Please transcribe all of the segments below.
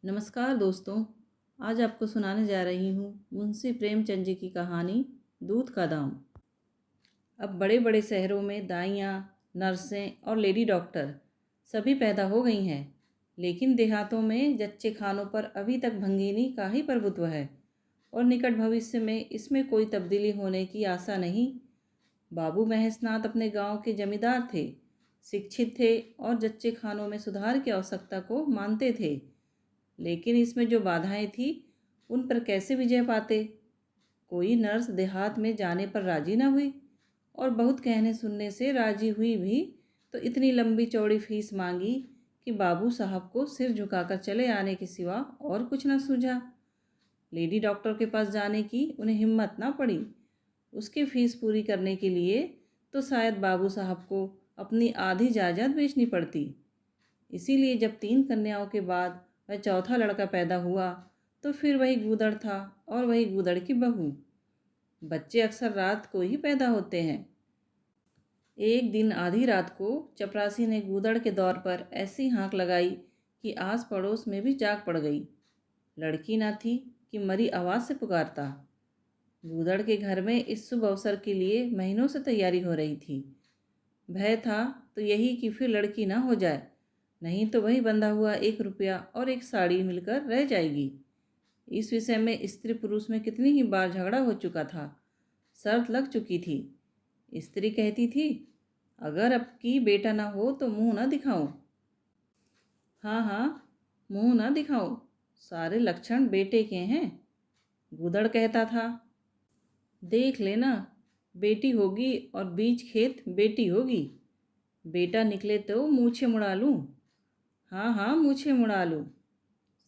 नमस्कार दोस्तों। आज आपको सुनाने जा रही हूँ मुंशी प्रेमचंद जी की कहानी दूध का दाम। अब बड़े बड़े शहरों में दाइयाँ, नर्सें और लेडी डॉक्टर सभी पैदा हो गई हैं, लेकिन देहातों में जच्चे खानों पर अभी तक भंगिनी का ही प्रभुत्व है और निकट भविष्य में इसमें कोई तब्दीली होने की आशा नहीं। बाबू महेशनाथ अपने गांव के जमींदार थे, शिक्षित थे और जच्चे खानों में सुधार की आवश्यकता को मानते थे, लेकिन इसमें जो बाधाएं थी उन पर कैसे विजय पाते। कोई नर्स देहात में जाने पर राजी न हुई और बहुत कहने सुनने से राजी हुई भी तो इतनी लंबी चौड़ी फीस मांगी कि बाबू साहब को सिर झुकाकर चले आने के सिवा और कुछ न सूझा। लेडी डॉक्टर के पास जाने की उन्हें हिम्मत ना पड़ी। उसकी फीस पूरी करने के लिए तो शायद बाबू साहब को अपनी आधी जायदाद बेचनी पड़ती। इसीलिए जब 3 कन्याओं के बाद वह चौथा लड़का पैदा हुआ तो फिर वही गूदड़ था और वही गूदड़ की बहू। बच्चे अक्सर रात को ही पैदा होते हैं। एक दिन आधी रात को चपरासी ने गूदड़ के दौर पर ऐसी हाँक लगाई कि आस पड़ोस में भी जाग पड़ गई। लड़की ना थी कि मरी आवाज़ से पुकारता। गूदड़ के घर में इस शुभ अवसर के लिए महीनों से तैयारी हो रही थी। भय था तो यही कि फिर लड़की ना हो जाए, नहीं तो वही बंधा हुआ 1 रुपया और एक साड़ी मिलकर रह जाएगी। इस विषय में स्त्री पुरुष में कितनी ही बार झगड़ा हो चुका था, शर्त लग चुकी थी। स्त्री कहती थी, अगर अब की बेटा ना हो तो मुंह ना दिखाऊं। हाँ हाँ, मुंह ना दिखाओ, सारे लक्षण बेटे के हैं। गूदड़ कहता था, देख लेना, बेटी होगी और बीच खेत बेटी होगी। बेटा निकले तो मूछें मुड़ा लूँ। हाँ हाँ, मूछें मुड़ा लूँ।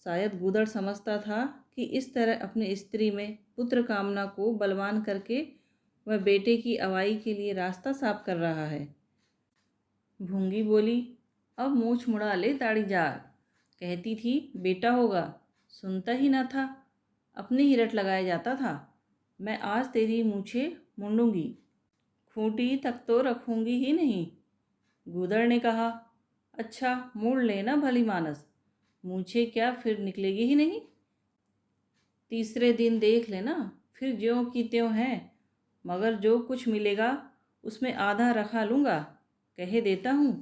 शायद गूदड़ समझता था कि इस तरह अपनी स्त्री में पुत्र कामना को बलवान करके वह बेटे की अवाई के लिए रास्ता साफ कर रहा है। भूंगी बोली, अब मूछ मुड़ा ले दाढ़ी जार। कहती थी बेटा होगा, सुनता ही ना था, अपनी ही रट लगाया जाता था। मैं आज तेरी मूछें मुंडूंगी, खूंटी तक तो रखूंगी ही नहीं। गूदड़ ने कहा, अच्छा मोड़ लेना भली मानस, मूछें क्या फिर निकलेगी ही नहीं। तीसरे दिन देख लेना, फिर ज्यों की त्यों है, मगर जो कुछ मिलेगा उसमें आधा रखा लूँगा, कहे देता हूँ।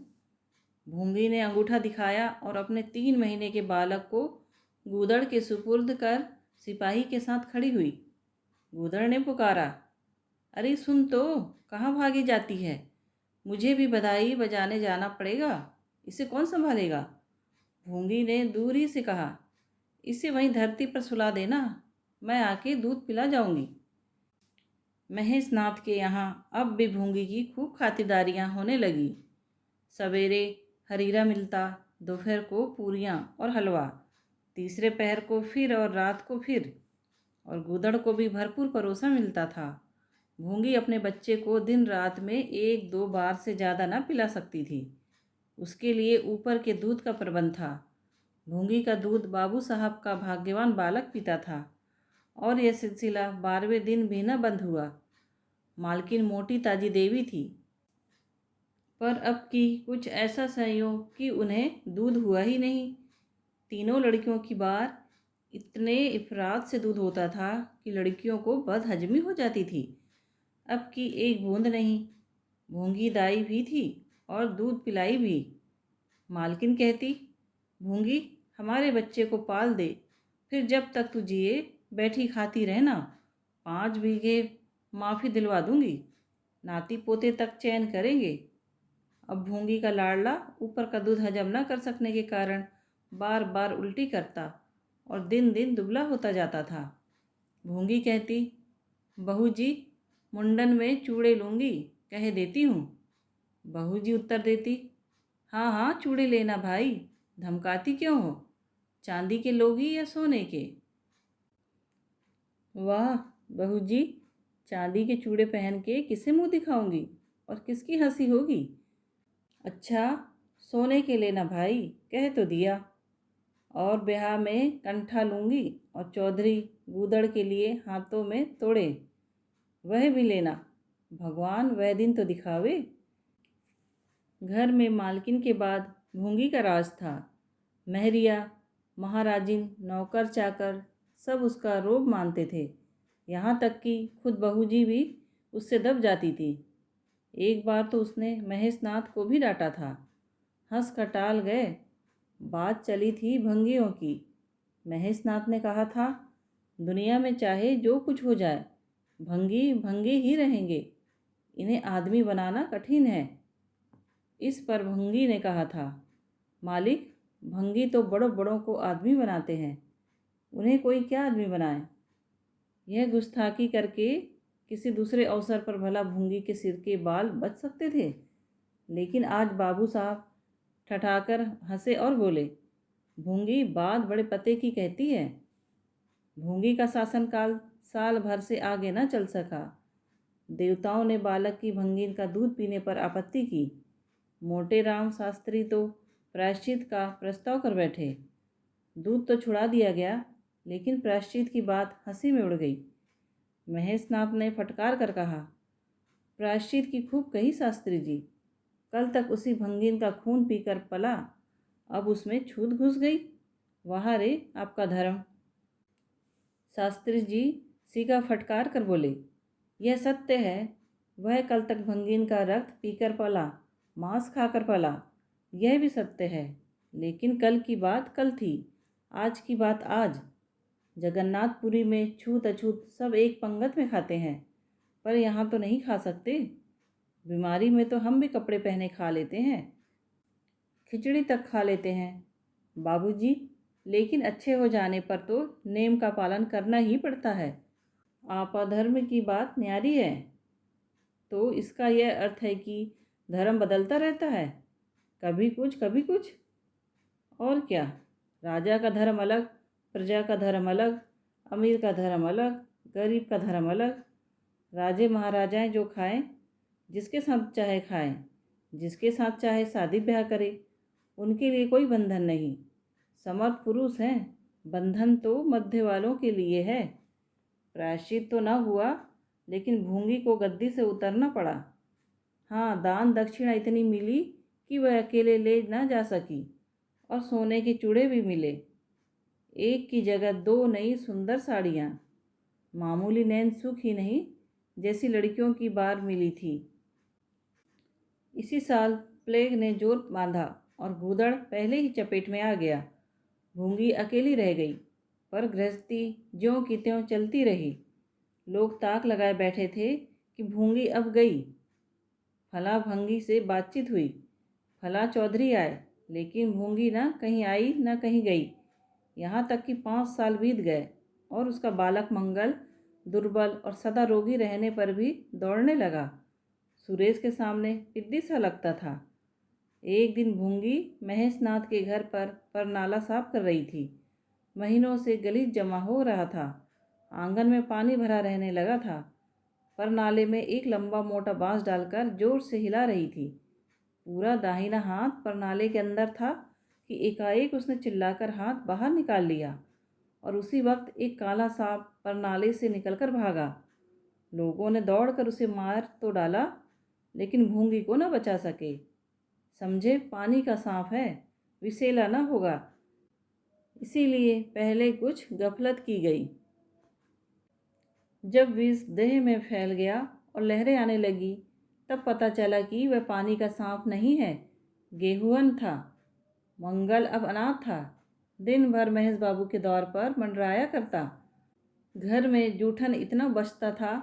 भूंगी ने अंगूठा दिखाया और अपने 3 महीने के बालक को गूदड़ के सुपुर्द कर सिपाही के साथ खड़ी हुई। गूदड़ ने पुकारा, अरे सुन तो, कहाँ भागी जाती है? मुझे भी बधाई बजाने जाना पड़ेगा, इसे कौन संभालेगा? भूंगी ने दूर ही से कहा, इसे वहीं धरती पर सुला देना, मैं आके दूध पिला जाऊंगी। महेशनाथ के यहाँ अब भी भूंगी की खूब खातिरदारियाँ होने लगी। सवेरे हरीरा मिलता, दोपहर को पूरियाँ और हलवा, तीसरे पहर को फिर और रात को फिर, और गूदड़ को भी भरपूर परोसा मिलता था। भूंगी अपने बच्चे को दिन रात में 1-2 बार से ज़्यादा ना पिला सकती थी। उसके लिए ऊपर के दूध का प्रबंध था। भूंगी का दूध बाबू साहब का भाग्यवान बालक पीता था और यह सिलसिला 12वें दिन भी न बंद हुआ। मालकिन मोटी ताजी देवी थी, पर अब की कुछ ऐसा संयोग कि उन्हें दूध हुआ ही नहीं। तीनों लड़कियों की बार इतने इफरात से दूध होता था कि लड़कियों को बदहजमी हो जाती थी। अब की एक बूंद नहीं। भूंगी दाई भी थी और दूध पिलाई भी। मालकिन कहती, भूंगी हमारे बच्चे को पाल दे, फिर जब तक तू जिए बैठी खाती रहना, 5 बीघे माफ़ी दिलवा दूंगी, नाती पोते तक चैन करेंगे। अब भूंगी का लाडला ऊपर का दूध हजम न कर सकने के कारण बार बार उल्टी करता और दिन दिन दुबला होता जाता था। भूंगी कहती, बहू जी मुंडन में चूड़े लूँगी, कह देती हूँ। बहू जी उत्तर देती, हाँ हाँ चूड़े लेना भाई, धमकाती क्यों हो? चांदी के लोगी या सोने के? वाह बहू जी, चांदी के चूड़े पहन के किसे मुंह दिखाऊंगी और किसकी हंसी होगी? अच्छा सोने के लेना भाई, कह तो दिया। और ब्याह में कंठा लूँगी और चौधरी गूदड़ के लिए हाथों में तोड़े, वह भी लेना, भगवान वह दिन तो दिखावे। घर में मालकिन के बाद भूंगी का राज था। महरिया महाराजिन, नौकर चाकर सब उसका रोब मानते थे। यहाँ तक कि खुद बहू जी भी उससे दब जाती थी। एक बार तो उसने महेशनाथ को भी डांटा था। हंस कर टाल गए। बात चली थी भंगियों की। महेशनाथ ने कहा था, दुनिया में चाहे जो कुछ हो जाए, भंगी भंगी ही रहेंगे, इन्हें आदमी बनाना कठिन है। इस पर भंगी ने कहा था, मालिक, भंगी तो बड़ों बड़ों को आदमी बनाते हैं, उन्हें कोई क्या आदमी बनाए। यह गुस्ताखी करके किसी दूसरे अवसर पर भला भूंगी के सिर के बाल बच सकते थे, लेकिन आज बाबू साहब ठठाकर हंसे और बोले, भूंगी बात बड़े पते की कहती है। भूंगी का शासनकाल साल भर से आगे न चल सका। देवताओं ने बालक की भंगीन का दूध पीने पर आपत्ति की। मोटे राम शास्त्री तो प्रायश्चित का प्रस्ताव कर बैठे। दूध तो छुड़ा दिया गया, लेकिन प्रायश्चित की बात हंसी में उड़ गई। महेशनाथ ने फटकार कर कहा, प्रायश्चित की खूब कही शास्त्री जी, कल तक उसी भंगीन का खून पीकर पला, अब उसमें छूत घुस गई। वाह रे आपका धर्म। शास्त्री जी सीका फटकार कर बोले, यह सत्य है। वह कल तक भंगीन का रक्त पीकर पला, मांस खाकर पला, यह भी सत्य है। लेकिन कल की बात कल थी, आज की बात आज। जगन्नाथपुरी में छूत अछूत सब एक पंगत में खाते हैं, पर यहाँ तो नहीं खा सकते। बीमारी में तो हम भी कपड़े पहने खा लेते हैं, खिचड़ी तक खा लेते हैं बाबूजी, लेकिन अच्छे हो जाने पर तो नेम का पालन करना ही पड़ता है। आपाधर्म की बात न्यारी है, तो इसका यह अर्थ है कि धर्म बदलता रहता है, कभी कुछ कभी कुछ। और क्या, राजा का धर्म अलग, प्रजा का धर्म अलग, अमीर का धर्म अलग, गरीब का धर्म अलग। राजे महाराजाएं जो खाएं, जिसके साथ चाहे खाएं, जिसके साथ चाहे शादी ब्याह करे, उनके लिए कोई बंधन नहीं। समर्थ पुरुष हैं, बंधन तो मध्य वालों के लिए है। प्रायश्चित तो न हुआ, लेकिन भूंगी को गद्दी से उतरना पड़ा। हाँ, दान दक्षिणा इतनी मिली कि वह अकेले ले न जा सकी, और सोने के चूड़े भी मिले। एक की जगह 2 नई सुंदर साड़ियाँ। मामूली नैन सुख ही नहीं, जैसी लड़कियों की बार मिली थी। इसी साल प्लेग ने जोर बांधा और गूदड़ पहले ही चपेट में आ गया। भूंगी अकेली रह गई, पर गृहस्थी ज्यों की त्यों चलती रही। लोग ताक लगाए बैठे थे कि भूंगी अब गई। फला भंगी से बातचीत हुई, फला चौधरी आए, लेकिन भूंगी न कहीं आई न कहीं गई। यहाँ तक कि 5 साल बीत गए और उसका बालक मंगल दुर्बल और सदा रोगी रहने पर भी दौड़ने लगा। सुरेश के सामने पिद्दी सा लगता था। एक दिन भूंगी महेशनाथ के घर पर नाला साफ कर रही थी। महीनों से गलीच जमा हो रहा था, आंगन में पानी भरा रहने लगा था, पर नाले में एक लंबा मोटा बांस डालकर जोर से हिला रही थी। पूरा दाहिना हाथ पर नाले के अंदर था कि एकाएक उसने चिल्लाकर हाथ बाहर निकाल लिया, और उसी वक्त एक काला सांप पर नाले से निकलकर भागा। लोगों ने दौड़कर उसे मार तो डाला, लेकिन भूंगी को न बचा सके। समझे पानी का सांप है, विषैला न होगा, इसीलिए पहले कुछ गफलत की गई। जब विष देह में फैल गया और लहरें आने लगी, तब पता चला कि वह पानी का सांप नहीं है, गेहुअन था। मंगल अब अनाथ था। दिन भर महेश बाबू के दौर पर मंडराया करता। घर में जूठन इतना बचता था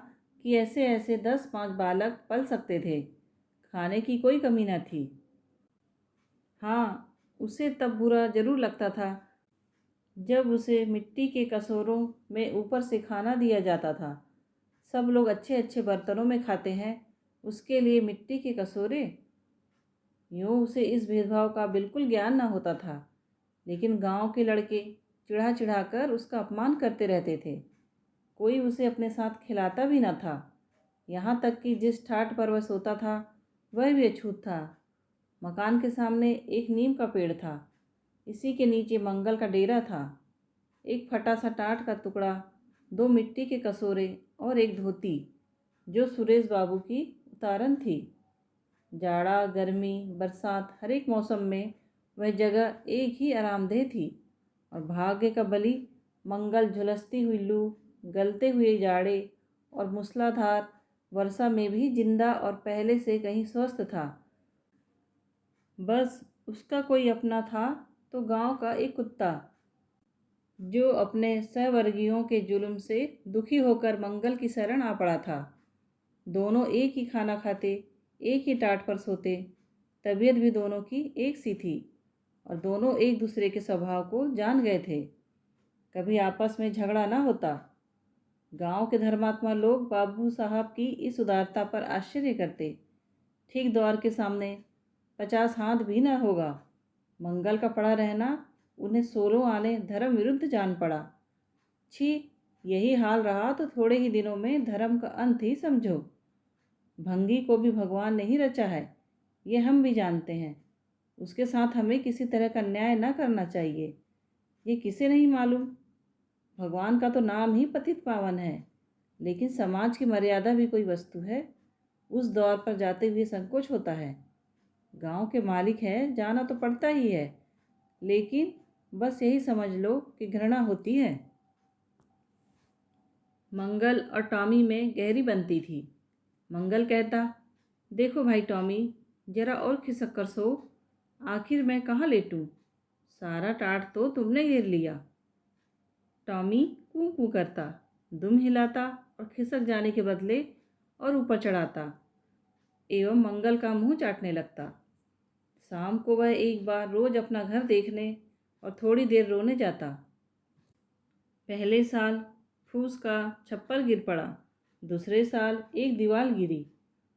कि ऐसे ऐसे 10-5 बालक पल सकते थे। खाने की कोई कमी न थी। हाँ, उसे तब बुरा जरूर लगता था जब उसे मिट्टी के कटोरों में ऊपर से खाना दिया जाता था। सब लोग अच्छे अच्छे बर्तनों में खाते हैं, उसके लिए मिट्टी के कटोरे। यूँ उसे इस भेदभाव का बिल्कुल ज्ञान न होता था, लेकिन गांव के लड़के चिढ़ा चिढ़ा कर उसका अपमान करते रहते थे। कोई उसे अपने साथ खिलाता भी न था। यहाँ तक कि जिस ठाट पर वह सोता था, वह भी अछूत था। मकान के सामने एक नीम का पेड़ था, इसी के नीचे मंगल का डेरा था। एक फटा सा टाट का टुकड़ा, 2 मिट्टी के कटोरे और एक धोती, जो सुरेश बाबू की उतारन थी। जाड़ा, गर्मी, बरसात, हर एक मौसम में वह जगह एक ही आरामदेह थी। और भाग्य का बली मंगल झुलसती हुई लू, गलते हुए जाड़े और मूसलाधार वर्षा में भी जिंदा और पहले से कहीं स्वस्थ था। बस उसका कोई अपना था तो गांव का एक कुत्ता, जो अपने सहवर्गीयों के जुल्म से दुखी होकर मंगल की शरण आ पड़ा था। दोनों एक ही खाना खाते, एक ही टाट पर सोते, तबीयत भी दोनों की एक सी थी और दोनों एक दूसरे के स्वभाव को जान गए थे। कभी आपस में झगड़ा ना होता। गांव के धर्मात्मा लोग बाबू साहब की इस उदारता पर आश्चर्य करते। ठीक द्वार के सामने 50 हाथ भी न होगा। मंगल का पड़ा रहना उन्हें 16 आने धर्म विरुद्ध जान पड़ा। छी, यही हाल रहा तो थोड़े ही दिनों में धर्म का अंत ही समझो। भंगी को भी भगवान नहीं रचा है, ये हम भी जानते हैं। उसके साथ हमें किसी तरह का न्याय न करना चाहिए। ये किसे नहीं मालूम? भगवान का तो नाम ही पतित पावन है, लेकिन समाज की मर्यादा भी कोई वस्तु है। उस दौर पर जाते हुए संकोच होता है। गांव के मालिक हैं, जाना तो पड़ता ही है, लेकिन बस यही समझ लो कि घृणा होती है। मंगल और टॉमी में गहरी बनती थी। मंगल कहता, देखो भाई टॉमी, जरा और खिसक कर सो। आखिर मैं कहाँ लेटूं? सारा टाट तो तुमने घेर लिया। टॉमी कूं कूं करता, दुम हिलाता और खिसक जाने के बदले और ऊपर चढ़ाता एवं मंगल का मुंह चाटने लगता। शाम को वह एक बार रोज अपना घर देखने और थोड़ी देर रोने जाता। पहले साल फूस का छप्पर गिर पड़ा, दूसरे साल एक दीवार गिरी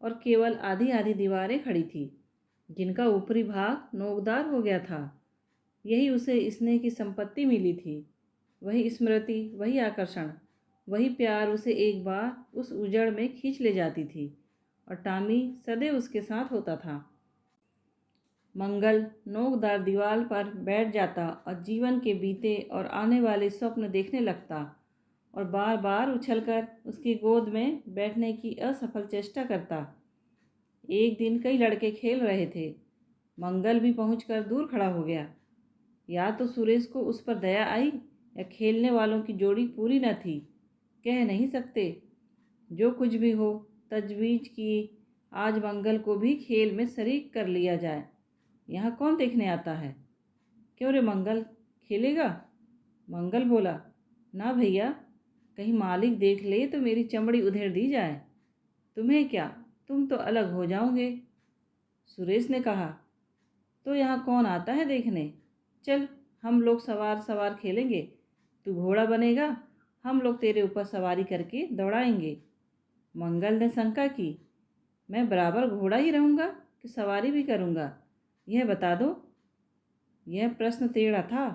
और केवल आधी आधी दीवारें खड़ी थी, जिनका ऊपरी भाग नोकदार हो गया था। यही उसे स्नेह की संपत्ति मिली थी। वही स्मृति, वही आकर्षण, वही प्यार उसे एक बार उस उजड़ में खींच ले जाती थी और टॉमी सदैव उसके साथ होता था। मंगल नोकदार दीवार पर बैठ जाता और जीवन के बीते और आने वाले स्वप्न देखने लगता और बार बार उछलकर उसकी गोद में बैठने की असफल चेष्टा करता। एक दिन कई लड़के खेल रहे थे। मंगल भी पहुंचकर दूर खड़ा हो गया। या तो सुरेश को उस पर दया आई या खेलने वालों की जोड़ी पूरी न थी, कह नहीं सकते। जो कुछ भी हो, तजवीज़ की आज मंगल को भी खेल में शरीक कर लिया जाए। यहाँ कौन देखने आता है? क्यों रे मंगल, खेलेगा? मंगल बोला, ना भैया, कहीं मालिक देख ले तो मेरी चमड़ी उधेड़ दी जाए। तुम्हें क्या, तुम तो अलग हो जाओगे। सुरेश ने कहा, तो यहाँ कौन आता है देखने? चल, हम लोग सवार सवार खेलेंगे। तू घोड़ा बनेगा, हम लोग तेरे ऊपर सवारी करके दौड़ाएंगे। मंगल ने शंका की, मैं बराबर घोड़ा ही रहूँगा कि सवारी भी करूँगा, यह बता दो। यह प्रश्न टेढ़ा था।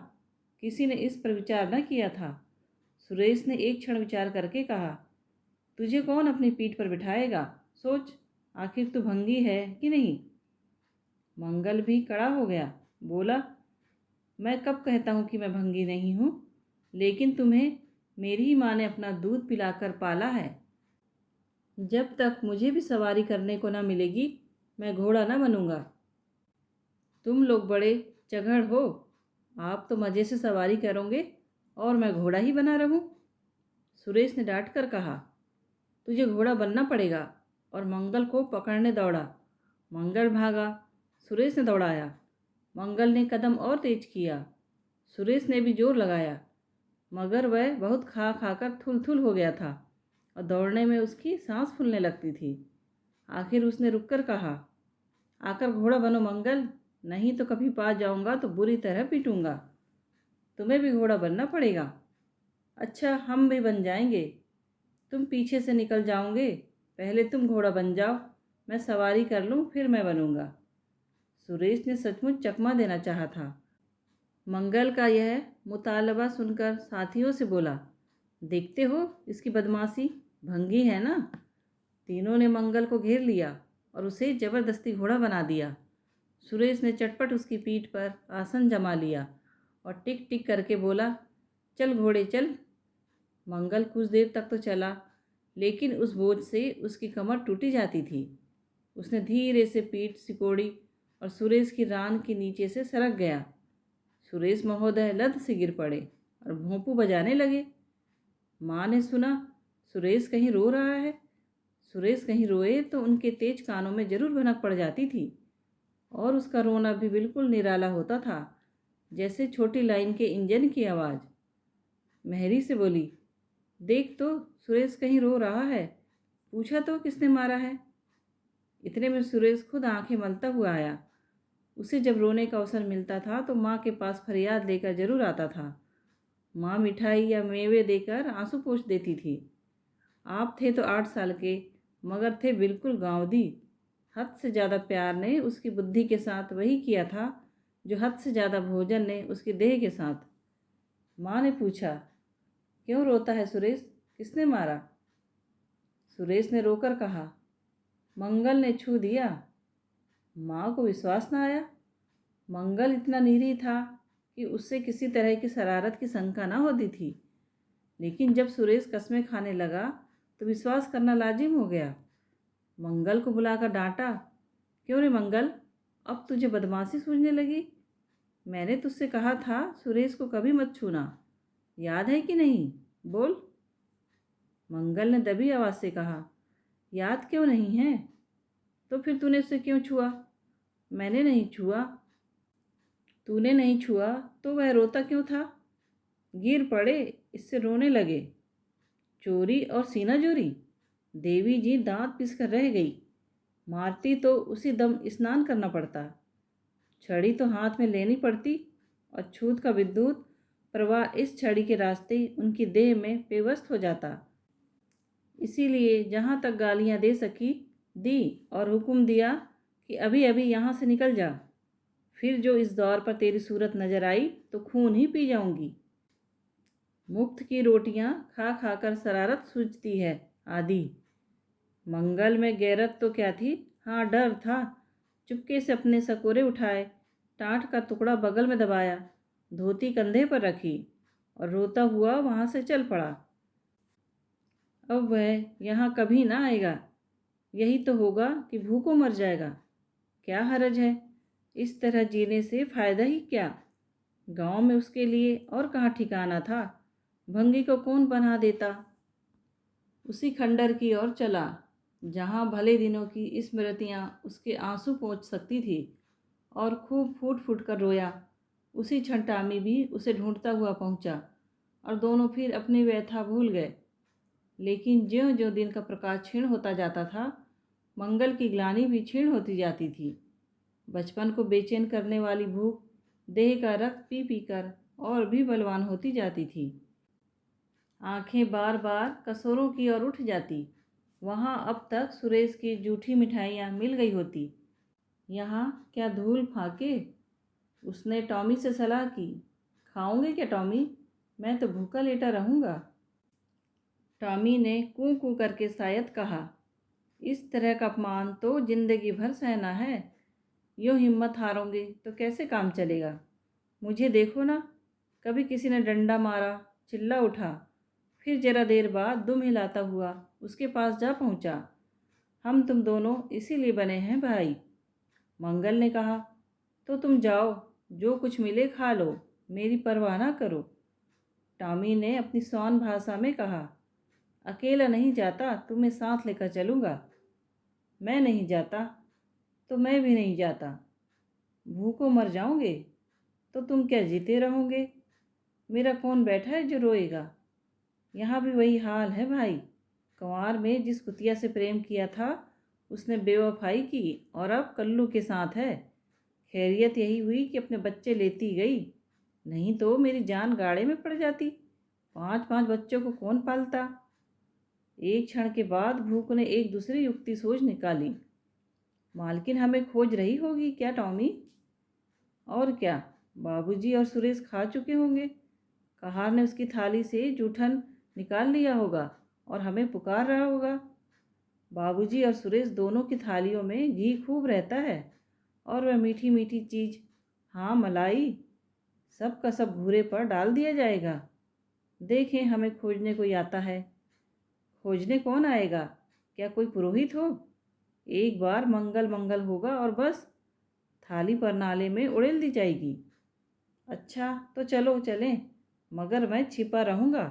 किसी ने इस पर विचार न किया था। सुरेश ने एक क्षण विचार करके कहा, तुझे कौन अपनी पीठ पर बिठाएगा? सोच, आखिर तू भंगी है कि नहीं? मंगल भी कड़ा हो गया। बोला, मैं कब कहता हूँ कि मैं भंगी नहीं हूँ? लेकिन तुम्हें मेरी ही माँ ने अपना दूध पिलाकर पाला है। जब तक मुझे भी सवारी करने को ना मिलेगी, मैं घोड़ा ना बनूंगा। तुम लोग बड़े चगड़ हो, आप तो मज़े से सवारी करोगे और मैं घोड़ा ही बना रहूं। सुरेश ने डांट कर कहा, तुझे घोड़ा बनना पड़ेगा। और मंगल को पकड़ने दौड़ा। मंगल भागा, सुरेश ने दौड़ाया। मंगल ने कदम और तेज किया। सुरेश ने भी जोर लगाया, मगर वह बहुत खा खाकर थुल हो गया था और दौड़ने में उसकी सांस फूलने लगती थी। आखिर उसने रुककर कहा, आकर घोड़ा बनो मंगल, नहीं तो कभी पास जाऊंगा तो बुरी तरह पीटूंगा। तुम्हें भी घोड़ा बनना पड़ेगा। अच्छा, हम भी बन जाएंगे। तुम पीछे से निकल जाओगे। पहले तुम घोड़ा बन जाओ, मैं सवारी कर लूँ, फिर मैं बनूंगा। सुरेश ने सचमुच चकमा देना चाहा था। मंगल का यह मुतालबा सुनकर साथियों से बोला, देखते हो इसकी बदमाशी, भंगी है ना? तीनों ने मंगल को घेर लिया और उसे ज़बरदस्ती घोड़ा बना दिया। सुरेश ने चटपट उसकी पीठ पर आसन जमा लिया और टिक टिक करके बोला, चल घोड़े चल। मंगल कुछ देर तक तो चला, लेकिन उस बोझ से उसकी कमर टूटी जाती थी। उसने धीरे से पीठ सिकोड़ी और सुरेश की रान के नीचे से सरक गया। सुरेश महोदय लत से गिर पड़े और भोंपू बजाने लगे। माँ ने सुना सुरेश कहीं रो रहा है। सुरेश कहीं रोए तो उनके तेज कानों में जरूर भनक पड़ जाती थी, और उसका रोना भी बिल्कुल निराला होता था, जैसे छोटी लाइन के इंजन की आवाज़। मेहरी से बोली, देख तो सुरेश कहीं रो रहा है, पूछा तो किसने मारा है। इतने में सुरेश खुद आंखें मलता हुआ आया। उसे जब रोने का अवसर मिलता था तो माँ के पास फरियाद लेकर जरूर आता था। माँ मिठाई या मेवे देकर आंसू पोंछ देती थी। आप थे तो 8 साल के, मगर थे बिल्कुल गांवदी। हद से ज़्यादा प्यार ने उसकी बुद्धि के साथ वही किया था जो हद से ज़्यादा भोजन ने उसकी देह के साथ। माँ ने पूछा, क्यों रोता है सुरेश, किसने मारा? सुरेश ने रोकर कहा, मंगल ने छू दिया। माँ को विश्वास न आया। मंगल इतना निरीह था कि उससे किसी तरह की शरारत की शंका न होती थी, लेकिन जब सुरेश कस्में खाने लगा तो विश्वास करना लाजिम हो गया। मंगल को बुलाकर डांटा, क्यों रे मंगल, अब तुझे बदमाशी सूझने लगी? मैंने तुझसे कहा था सुरेश को कभी मत छूना, याद है कि नहीं? बोल। मंगल ने दबी आवाज़ से कहा, याद क्यों नहीं है? तो फिर तूने उसे क्यों छुआ? मैंने नहीं छुआ। तूने नहीं छुआ तो वह रोता क्यों था? गिर पड़े, इससे रोने लगे। चोरी और सीना जोरी? देवी जी दांत पिस कर रह गई। मारती तो उसी दम स्नान करना पड़ता, छड़ी तो हाथ में लेनी पड़ती, और छूत का विद्युत प्रवाह इस छड़ी के रास्ते उनकी देह में पेवस्त हो जाता। इसीलिए जहाँ तक गालियाँ दे सकी दी, और हुक्म दिया कि अभी अभी यहाँ से निकल जा, फिर जो इस दौर पर तेरी सूरत नजर आई तो खून ही पी जाऊंगी। मुफ्त की रोटियां खा खा कर शरारत सूझती है आदि। मंगल में गैरत तो क्या थी, हाँ डर था। चुपके से अपने सकोरे उठाए, टाट का टुकड़ा बगल में दबाया, धोती कंधे पर रखी और रोता हुआ वहाँ से चल पड़ा। अब वह यहाँ कभी ना आएगा। यही तो होगा कि भूखों मर जाएगा। क्या हरज है, इस तरह जीने से फ़ायदा ही क्या? गांव में उसके लिए और कहाँ ठिकाना था। भंगी को कौन बना देता। उसी खंडर की ओर चला जहाँ भले दिनों की स्मृतियाँ उसके आंसू पोंछ सकती थी, और खूब फूट फूट कर रोया। उसी क्षण टामी भी उसे ढूंढता हुआ पहुँचा, और दोनों फिर अपनी व्यथा भूल गए। लेकिन ज्यों ज्यों दिन का प्रकाश क्षीण होता जाता था, मंगल की ग्लानि भी क्षीण होती जाती थी। बचपन को बेचैन करने वाली भूख देह का रक्त पी पी कर और भी बलवान होती जाती थी। आंखें बार बार कसोरों की ओर उठ जाती। वहाँ अब तक सुरेश की जूठी मिठाइयाँ मिल गई होती, यहाँ क्या धूल फाके। उसने टॉमी से सलाह की, खाओगे क्या टॉमी? मैं तो भूखा लेटा रहूँगा। टॉमी ने कूं कूं करके शायद कहा, इस तरह का अपमान तो जिंदगी भर सहना है। यूँ हिम्मत हारोगे तो कैसे काम चलेगा? मुझे देखो ना, कभी किसी ने डंडा मारा, चिल्ला उठा, फिर जरा देर बाद दुम हिलाता हुआ उसके पास जा पहुंचा। हम तुम दोनों इसीलिए बने हैं भाई। मंगल ने कहा, तो तुम जाओ, जो कुछ मिले खा लो, मेरी परवाह ना करो। टॉमी ने अपनी सौन भाषा में कहा, अकेला नहीं जाता, तुम्हें साथ लेकर चलूँगा। मैं नहीं जाता तो मैं भी नहीं जाता। भूखों मर जाओगे तो तुम क्या जीते रहोगे? मेरा कौन बैठा है जो रोएगा? यहाँ भी वही हाल है भाई। कंवार में जिस कुतिया से प्रेम किया था उसने बेवफाई की और अब कल्लू के साथ है। खैरियत यही हुई कि अपने बच्चे लेती गई, नहीं तो मेरी जान गाड़े में पड़ जाती। 5-5 बच्चों को कौन पालता? एक क्षण के बाद भूख ने एक दूसरी युक्ति सोच निकाली। मालकिन हमें खोज रही होगी क्या टॉमी? और क्या, बाबूजी और सुरेश खा चुके होंगे। कहार ने उसकी थाली से जूठन निकाल लिया होगा और हमें पुकार रहा होगा। बाबूजी और सुरेश दोनों की थालियों में घी खूब रहता है, और वह मीठी मीठी चीज़, हाँ मलाई, सब का सब घूरे पर डाल दिया जाएगा। देखें, हमें खोजने कोई आता है। खोजने कौन आएगा? क्या कोई पुरोहित हो? एक बार मंगल मंगल होगा और बस थाली पर नाले में उड़ेल दी जाएगी। अच्छा तो चलो चलें, मगर मैं छिपा रहूँगा।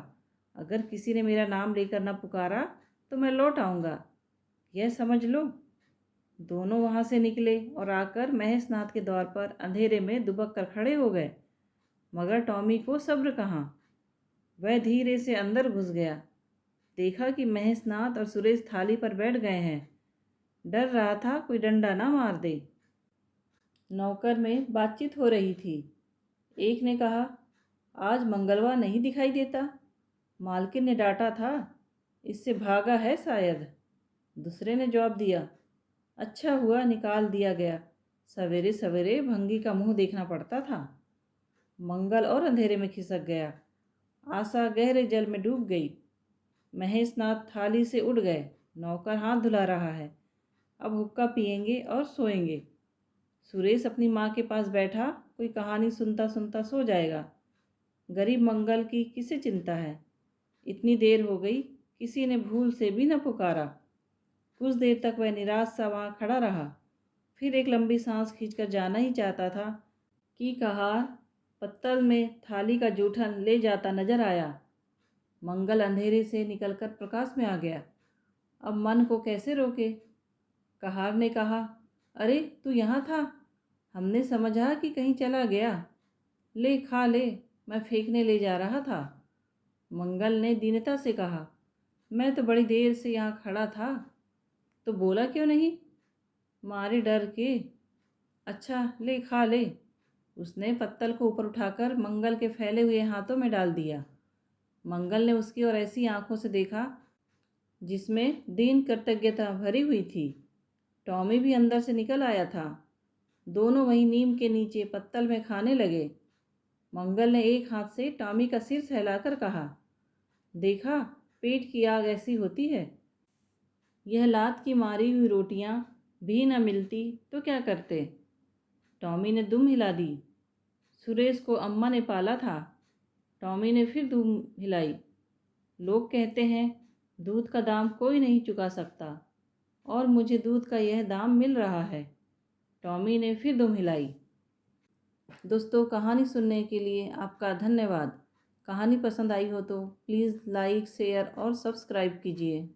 अगर किसी ने मेरा नाम लेकर न पुकारा तो मैं लौट आऊँगा, यह समझ लो। दोनों वहाँ से निकले और आकर महेशनाथ के द्वार पर अंधेरे में दुबक कर खड़े हो गए। मगर टॉमी को सब्र कहाँ। वह धीरे से अंदर घुस गया। देखा कि महेशनाथ और सुरेश थाली पर बैठ गए हैं। डर रहा था कोई डंडा ना मार दे। नौकर में बातचीत हो रही थी। एक ने कहा, आज मंगलवार नहीं दिखाई देता, मालकिन ने डांटा था, इससे भागा है शायद। दूसरे ने जवाब दिया, अच्छा हुआ निकाल दिया गया, सवेरे सवेरे भंगी का मुंह देखना पड़ता था। मंगल और अंधेरे में खिसक गया। आशा गहरे जल में डूब गई। महेशनाथ थाली से उठ गए। नौकर हाथ धुला रहा है। अब हुक्का पिएंगे और सोएंगे। सुरेश अपनी माँ के पास बैठा कोई कहानी सुनता सुनता सो जाएगा। गरीब मंगल की किसे चिंता है। इतनी देर हो गई, किसी ने भूल से भी न पुकारा। कुछ देर तक वह निराश सा वहाँ खड़ा रहा। फिर एक लंबी सांस खींचकर जाना ही चाहता था कि कहार पत्तल में थाली का जूठन ले जाता नजर आया। मंगल अंधेरे से निकलकर प्रकाश में आ गया। अब मन को कैसे रोके। कहार ने कहा, अरे तू यहाँ था, हमने समझा कि कहीं चला गया। ले खा ले, मैं फेंकने ले जा रहा था। मंगल ने दीनता से कहा, मैं तो बड़ी देर से यहाँ खड़ा था, तो बोला क्यों नहीं। मारे डर के। अच्छा ले खा ले। उसने पत्तल को ऊपर उठाकर मंगल के फैले हुए हाथों में डाल दिया। मंगल ने उसकी ओर ऐसी आंखों से देखा जिसमें दीन कृतज्ञता भरी हुई थी। टॉमी भी अंदर से निकल आया था। दोनों वहीं नीम के नीचे पत्तल में खाने लगे। मंगल ने एक हाथ से टॉमी का सिर सहलाकर कहा, देखा, पेट की आग ऐसी होती है। यह लात की मारी हुई रोटियां भी न मिलती तो क्या करते। टॉमी ने दुम हिला दी। सुरेश को अम्मा ने पाला था। टॉमी ने फिर दुम हिलाई। लोग कहते हैं दूध का दाम कोई नहीं चुका सकता, और मुझे दूध का यह दाम मिल रहा है। टॉमी ने फिर दुम हिलाई। दोस्तों, कहानी सुनने के लिए आपका धन्यवाद। कहानी पसंद आई हो तो प्लीज़ लाइक, शेयर और सब्सक्राइब कीजिए।